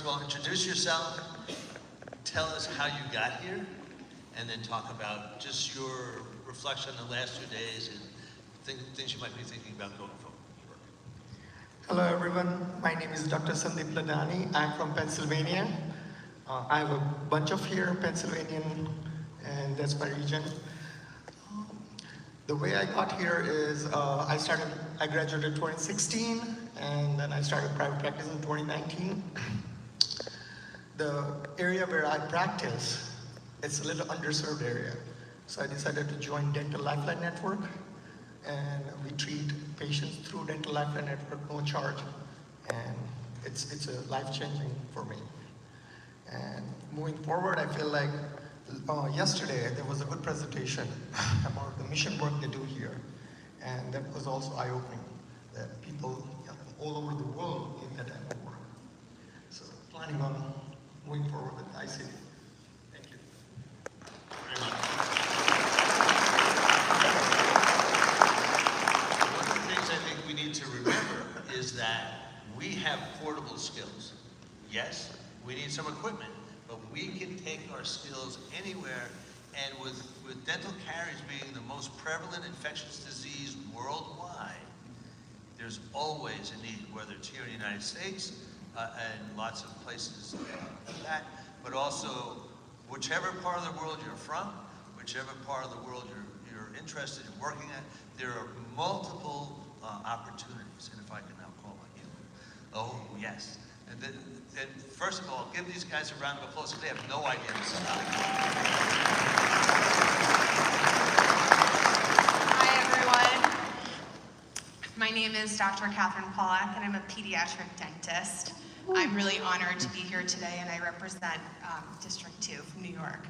all, introduce yourself, tell us how you got here, and then talk about just your reflection on the last 2 days and things you might be thinking about going forward. Hello everyone, my name is Dr. Sandeep Ladani. I'm from Pennsylvania. I have a bunch of here, Pennsylvanian, and that's my region. The way I got here is I graduated in 2016, and then I started private practice in 2019. The area where I practice, it's a little underserved area. So I decided to join Dental Lifeline Network, and we treat patients through Dental Lifeline Network, no charge. And it's a life-changing for me. And moving forward, I feel like yesterday there was a good presentation about the mission work they do here. And that was also eye-opening, that people all over the world need that type of work. So planning on moving forward with ICD. Thank you. Very much. One of the things I think we need to remember is that we have portable skills. Yes, we need some equipment, but we can take our skills anywhere, and with dental caries being the most prevalent infectious disease worldwide, there's always a need, whether it's here in the United States and lots of places like that, but also whichever part of the world you're from, whichever part of the world you're interested in working at, there are multiple opportunities, and if I can now call on you. Oh, yes. And then first of all, give these guys a round of applause because they have no idea this is happening. Hi, everyone. My name is Dr. Catherine Pollack, and I'm a pediatric dentist. I'm really honored to be here today, and I represent District 2 from New York.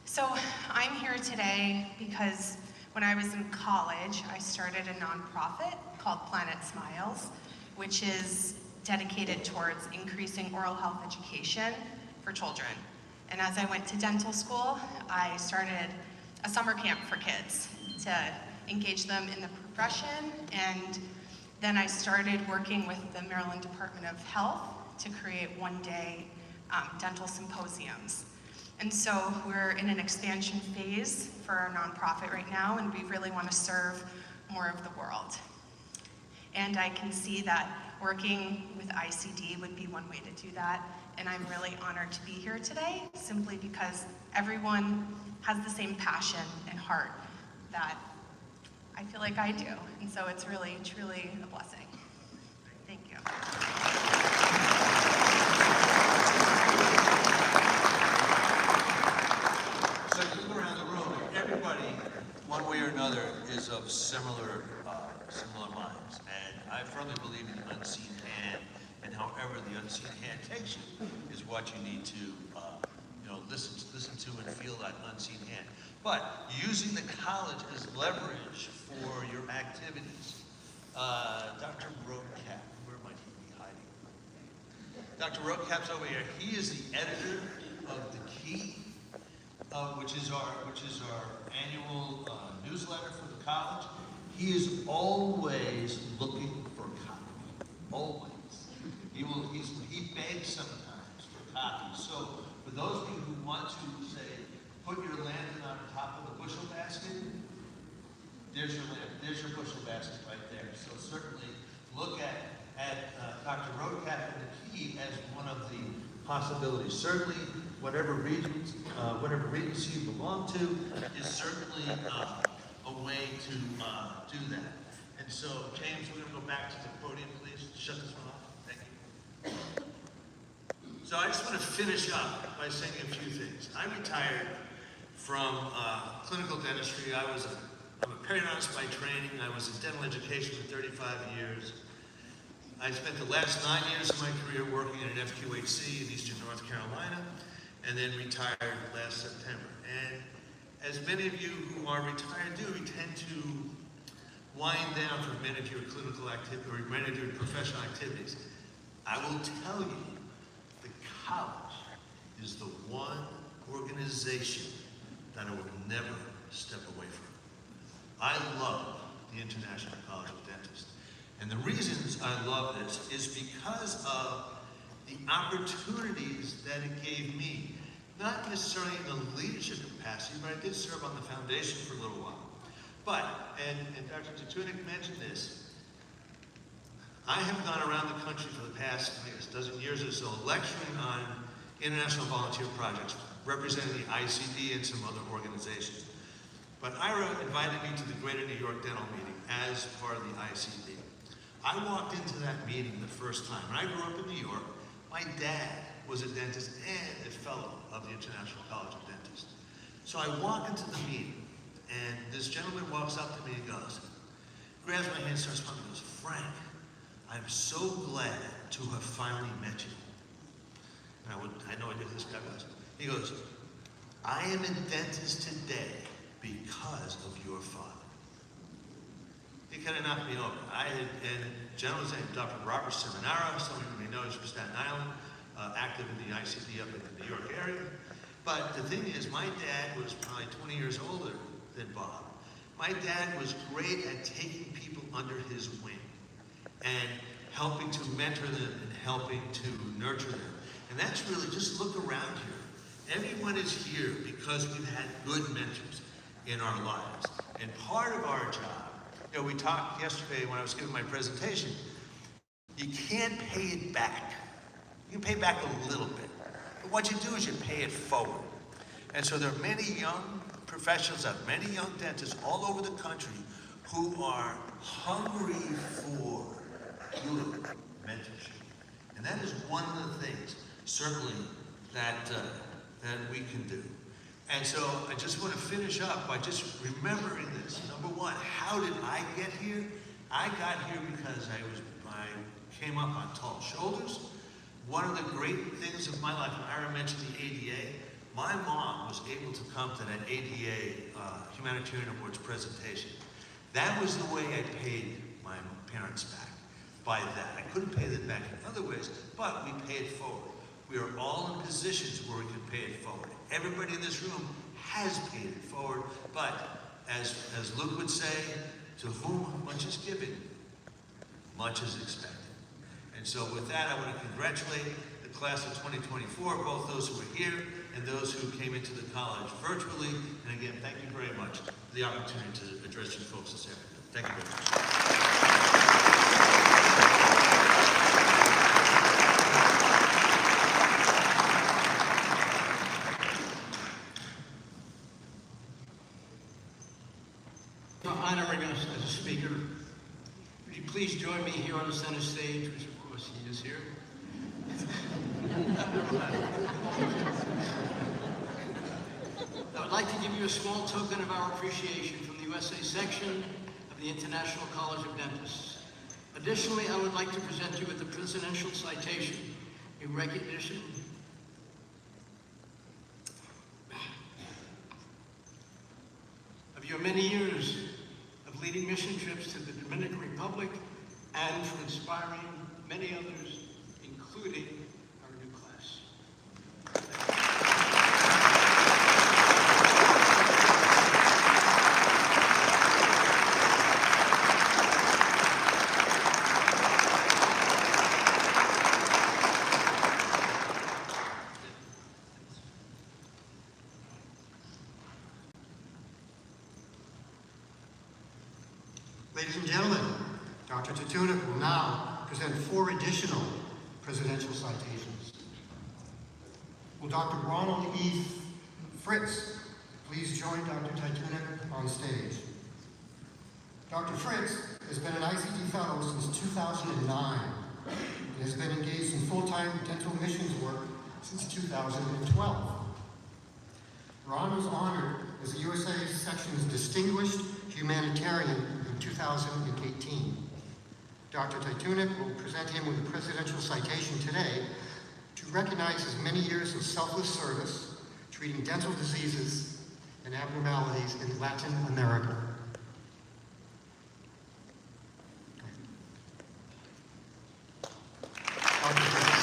So I'm here today because when I was in college, I started a nonprofit called Planet Smiles, which is dedicated towards increasing oral health education for children. And as I went to dental school, I started a summer camp for kids to engage them in the profession, and then I started working with the Maryland Department of Health to create one-day dental symposiums. And so we're in an expansion phase for our nonprofit right now, and we really want to serve more of the world. And I can see that working with ICD would be one way to do that, and I'm really honored to be here today, simply because everyone has the same passion and heart that I feel like I do, and so it's really, truly a blessing. Thank you. So you look around the room, and everybody, one way or another, is of similar minds. And I firmly believe in the unseen hand, and however the unseen hand takes you is what you need to listen to and feel that unseen hand. But using the college as leverage for your activities. Dr. Roadcap, where might he be hiding? Dr. Roadcap's over here. He is the editor of The Key, which is our annual newsletter for the college. He is always looking for copy, always. He begs sometimes for copy. So for those of you who want to, say, put your lantern on top of the bushel basket, there's your bushel basket right there. So certainly look at Dr. Roadcap and The Key as one of the possibilities. Certainly, whatever regency you belong to is certainly a way to do that. And so, James, we're going to go back to the podium, please. Shut this one off. Thank you. So I just want to finish up by saying a few things. I retired from clinical dentistry. I'm a periodontist by training. I was in dental education for 35 years. I spent the last 9 years of my career working at an FQHC in Eastern North Carolina, and then retired last September. And as many of you who are retired do, we tend to wind down for many of your clinical activity or many of your professional activities. I will tell you, the college is the one organization that I would never step away from. I love the International College of Dentists. And the reasons I love this is because of the opportunities that it gave me, not necessarily in the leadership capacity, but I did serve on the foundation for a little while. But, and Dr. Tatunik mentioned this, I have gone around the country for the past, I guess, dozen years or so, lecturing on international volunteer projects, representing the ICD and some other organizations. But Ira invited me to the Greater New York Dental Meeting as part of the ICD. I walked into that meeting the first time. When I grew up in New York, my dad was a dentist and a fellow of the International College of Dentists. So I walk into the meeting, and this gentleman walks up to me and goes, grabs my hand, starts smiling, and goes, Frank, I'm so glad to have finally met you. And I had no idea who this guy was. He goes, I am a dentist today because of your father. He kind of knocked me over. And a gentleman's name, Dr. Robert Seminara, some of you may know, he's from Staten Island, active in the ICD up in the New York area. But the thing is, my dad was probably 20 years older than Bob. My dad was great at taking people under his wing and helping to mentor them and helping to nurture them. And that's really, just look around here. Everyone is here because we've had good mentors in our lives. And part of our job, you know, we talked yesterday when I was giving my presentation, you can't pay it back. You can pay back a little bit. But what you do is you pay it forward. And so there are many young professionals, many young dentists all over the country who are hungry for good mentorship. And that is one of the things, certainly, that we can do. And so I just want to finish up by just remembering this. Number one, how did I get here? I got here because I came up on tall shoulders. One of the great things of my life, and Ira mentioned the ADA, my mom was able to come to that ADA Humanitarian Awards presentation. That was the way I paid my parents back, by that. I couldn't pay them back in other ways, but we paid it forward. We are all in positions where we can pay it forward. Everybody in this room has paid it forward, but as Luke would say, to whom much is given, much is expected. And so with that, I want to congratulate the class of 2024, both those who are here and those who came into the college virtually. And again, thank you very much for the opportunity to address you folks this afternoon. Thank you very much. Honoring us as a speaker, would you please join me here on the center stage, which of course he is here. I would like to give you a small token of our appreciation from the USA section of the International College of Dentists. Additionally, I would like to present you with the Presidential Citation in recognition of your many years of leading mission trips to the Dominican Republic and for inspiring many others, including our new class. Ladies and gentlemen, Dr. Tatunik will now present 4 additional presidential citations. Will Dr. Ronald E. Fritz please join Dr. Tatunik on stage? Dr. Fritz has been an ICD Fellow since 2009 and has been engaged in full-time dental missions work since 2012. Ron was honored as the USA Section's Distinguished Humanitarian in 2018. Dr. Tatunik will present him with a presidential citation today to recognize his many years of selfless service treating dental diseases and abnormalities in Latin America. Dr. Fritz.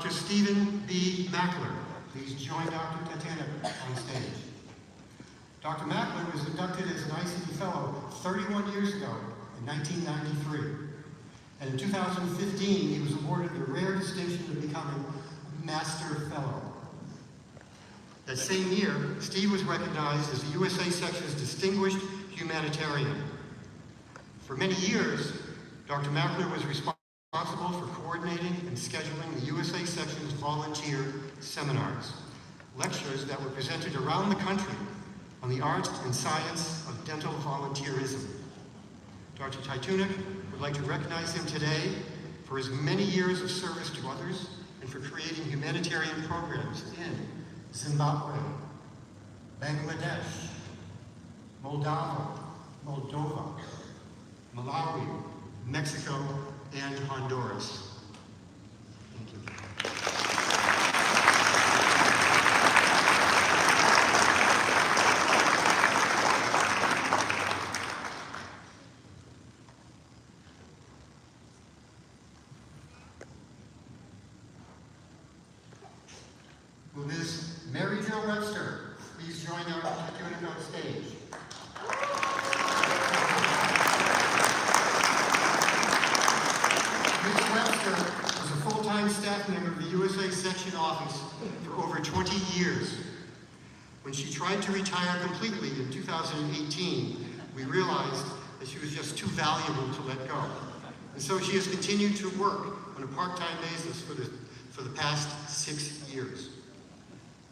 Dr. Stephen B. Mackler, please join Dr. Titanic on stage. Dr. Mackler was inducted as an ICD Fellow 31 years ago in 1993. And in 2015, he was awarded the rare distinction of becoming a Master Fellow. That same year, Steve was recognized as the USA Section's Distinguished Humanitarian. For many years, Dr. Mackler was responsible for coordinating and scheduling the USA Section's volunteer seminars, lectures that were presented around the country on the art and science of dental volunteerism. Dr. Titunic would like to recognize him today for his many years of service to others and for creating humanitarian programs in Zimbabwe, Bangladesh, Moldova, Malawi, Mexico, and Honduras. Thank you. Will Ms. Mary Jo Webster please join our Titunic on stage? Ms. Webster was a full-time staff member of the USA Section office for over 20 years. When she tried to retire completely in 2018, we realized that she was just too valuable to let go. And so she has continued to work on a part-time basis for the past 6 years.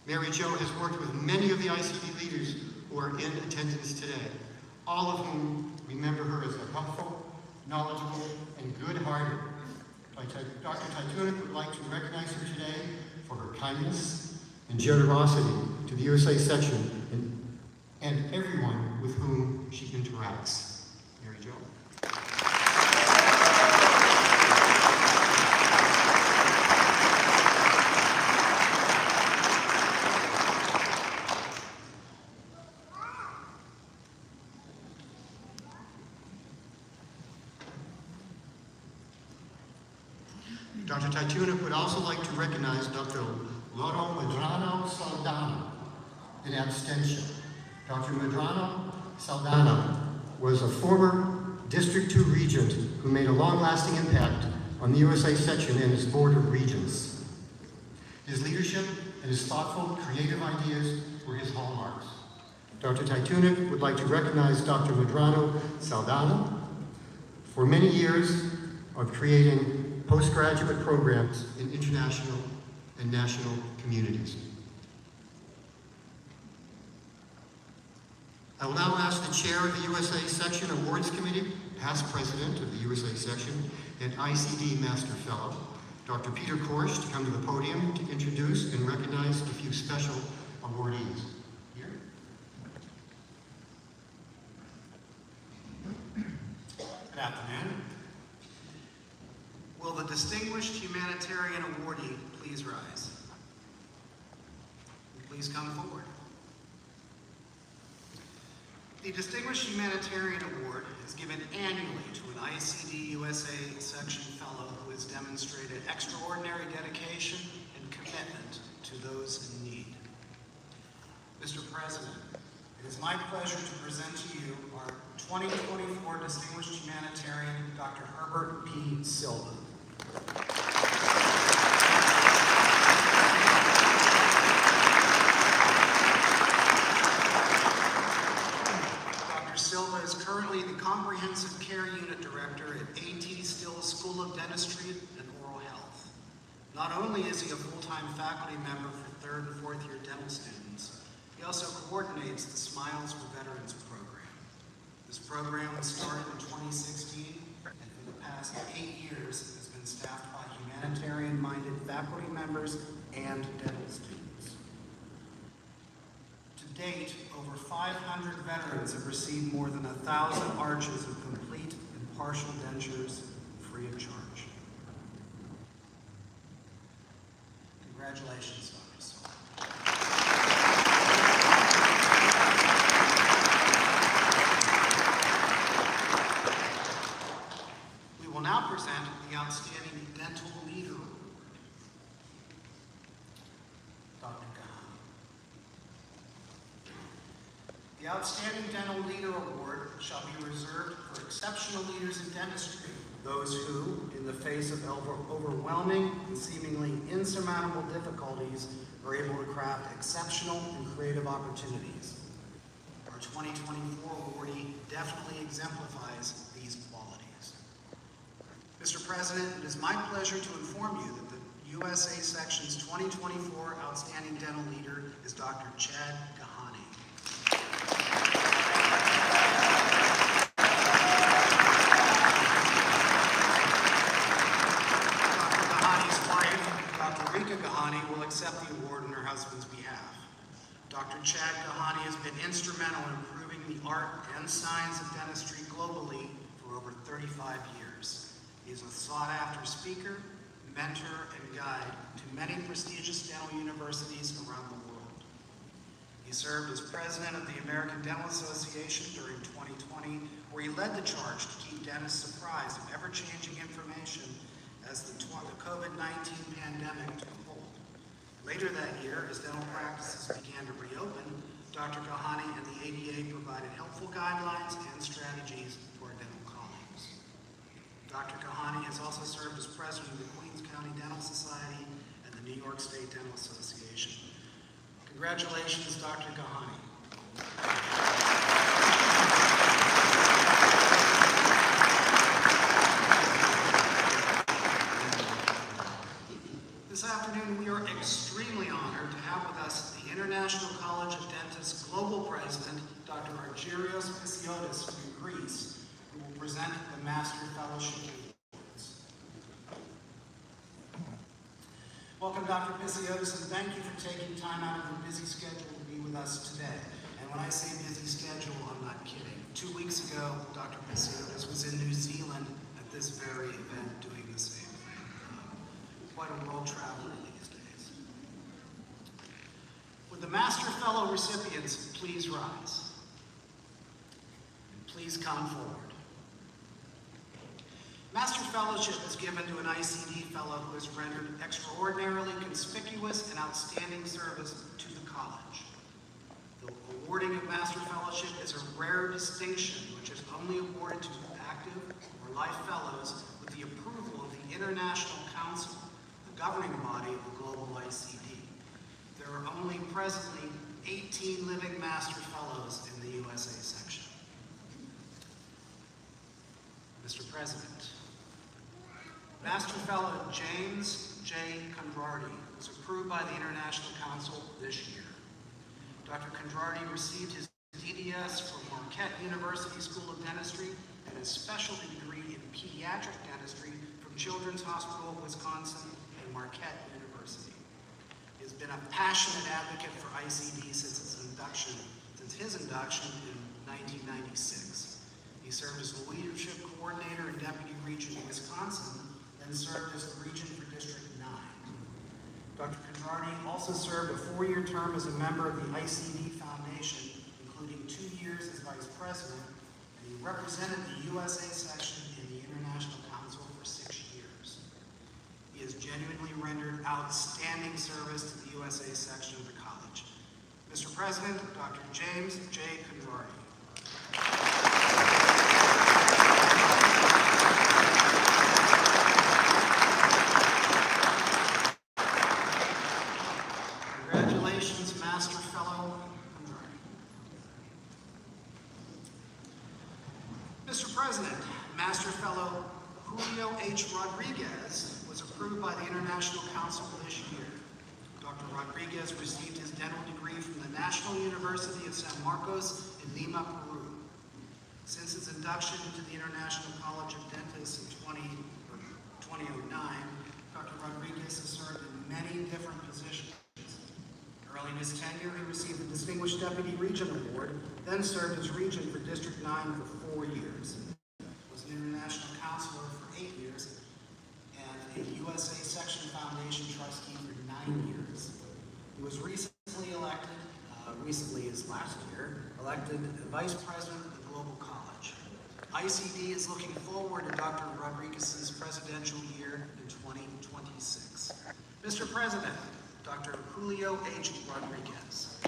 Mary Jo has worked with many of the ICD leaders who are in attendance today, all of whom remember her as a helpful, knowledgeable, and good-hearted. Dr. Titunic would like to recognize her today for her kindness and generosity to the USA Section and everyone with whom she interacts. Mary Jo. Dr. Titunic would also like to recognize Dr. Loro Medrano Saldana in abstention. Dr. Medrano Saldana was a former District 2 regent who made a long-lasting impact on the USA Section and its Board of Regents. His leadership and his thoughtful, creative ideas were his hallmarks. Dr. Titunic would like to recognize Dr. Medrano Saldana for many years of creating postgraduate programs in international and national communities. I will now ask the chair of the USA Section Awards Committee, past president of the USA Section, and ICD Master Fellow, Dr. Peter Korsch, to come to the podium to introduce and recognize a few special awardees. Here. Good afternoon. Will the Distinguished Humanitarian Awardee please rise? Please come forward. The Distinguished Humanitarian Award is given annually to an ICD USA Section Fellow who has demonstrated extraordinary dedication and commitment to those in need. Mr. President, it is my pleasure to present to you our 2024 Distinguished Humanitarian, Dr. Herbert P. Silva. Dr. Silva is currently the Comprehensive Care Unit Director at A.T. Still School of Dentistry and Oral Health. Not only is he a full-time faculty member for 3rd and 4th year dental students, he also coordinates the Smiles for Veterans program. This program was started in 2016 and for the past 8 years has been staffed by humanitarian-minded faculty members and dental students. To date, over 500 veterans have received more than 1,000 arches of complete and partial dentures free of charge. Congratulations, Dr. Silva. We will now present the Outstanding Dental Leader Award. The Outstanding Dental Leader Award shall be reserved for exceptional leaders in dentistry, those who, in the face of overwhelming and seemingly insurmountable difficulties, are able to craft exceptional and creative opportunities. Our 2024 awardee definitely exemplifies these qualities. Mr. President, it is my pleasure to inform you that the USA Section's 2024 Outstanding Dental Leader is Dr. Chad Gahani. Dr. Gahani's wife, Dr. Rika Gahani, will accept the award on her husband's behalf. Dr. Chad Gahani has been instrumental in improving the art and science of dentistry globally for over 35 years. He is a sought-after speaker, mentor, and guide to many prestigious dental universities around the world. He served as president of the American Dental Association during 2020, where he led the charge to keep dentists apprised of ever-changing information as the COVID-19 pandemic took hold. Later that year, as dental practices began to reopen, Dr. Gahani and the ADA provided helpful guidelines and strategies for our dental colleagues. Dr. Gahani has also served as president of the Queens County Dental Society and the New York State Dental Association. Congratulations, Dr. Gahani. This afternoon, we are extremely honored to have with us the International College of Dentists Global President, Dr. Argyrios Pisiotis from Greece, who will present the Master Fellowship Awards. Welcome, Dr. Pisiotis, and thank you for taking time out of your busy schedule to be with us today. And when I say busy schedule, I'm not kidding. 2 weeks ago, Dr. Pisiotis was in New Zealand at this very event doing the same thing. Quite a world traveler these days. Would the Master Fellow recipients please rise? And please come forward. Master Fellowship is given to an ICD Fellow who has rendered extraordinarily conspicuous and outstanding service to the college. The awarding of Master Fellowship is a rare distinction which is only awarded to active or life fellows with the approval of the International Council, the governing body of the global ICD. There are only presently 18 living Master Fellows in the USA section. Mr. President, Master Fellow James J. Condrardi was approved by the International Council this year. Dr. Condrardi received his DDS from Marquette University School of Dentistry and his specialty degree in pediatric dentistry from Children's Hospital of Wisconsin and Marquette University. He has been a passionate advocate for ICD since his induction in 1996. He served as the leadership coordinator and deputy regent in Wisconsin, then served as the regent for District 9. Dr. Condrardi also served a 4-year term as a member of the ICD Foundation, including 2 years as vice president, and he represented the USA section in the International Council for 6 years. He has genuinely rendered outstanding service to the USA section of the college. Mr. President, Dr. James J. Condrardi. Congratulations, Master Fellow Condrardi. Mr. President, Master Fellow Julio H. Rodriguez was approved by the International Council this year. Dr. Rodriguez received his dental degree from the National University of San Marcos in Lima, Peru. Since his induction into the International College of Dentists in 2009, Dr. Rodriguez has served in many different positions. Early in his tenure, he received the Distinguished Deputy Regent Award, then served as Regent for District 9 for 4 years. Was an International Counselor for 8 years, and a USA Section Foundation Trustee for 9 years. He was recently elected, recently as last year, elected Vice President of the Global College. ICD is looking forward to Dr. Rodriguez's presidential year in 2026. Mr. President, Dr. Julio H. Rodriguez.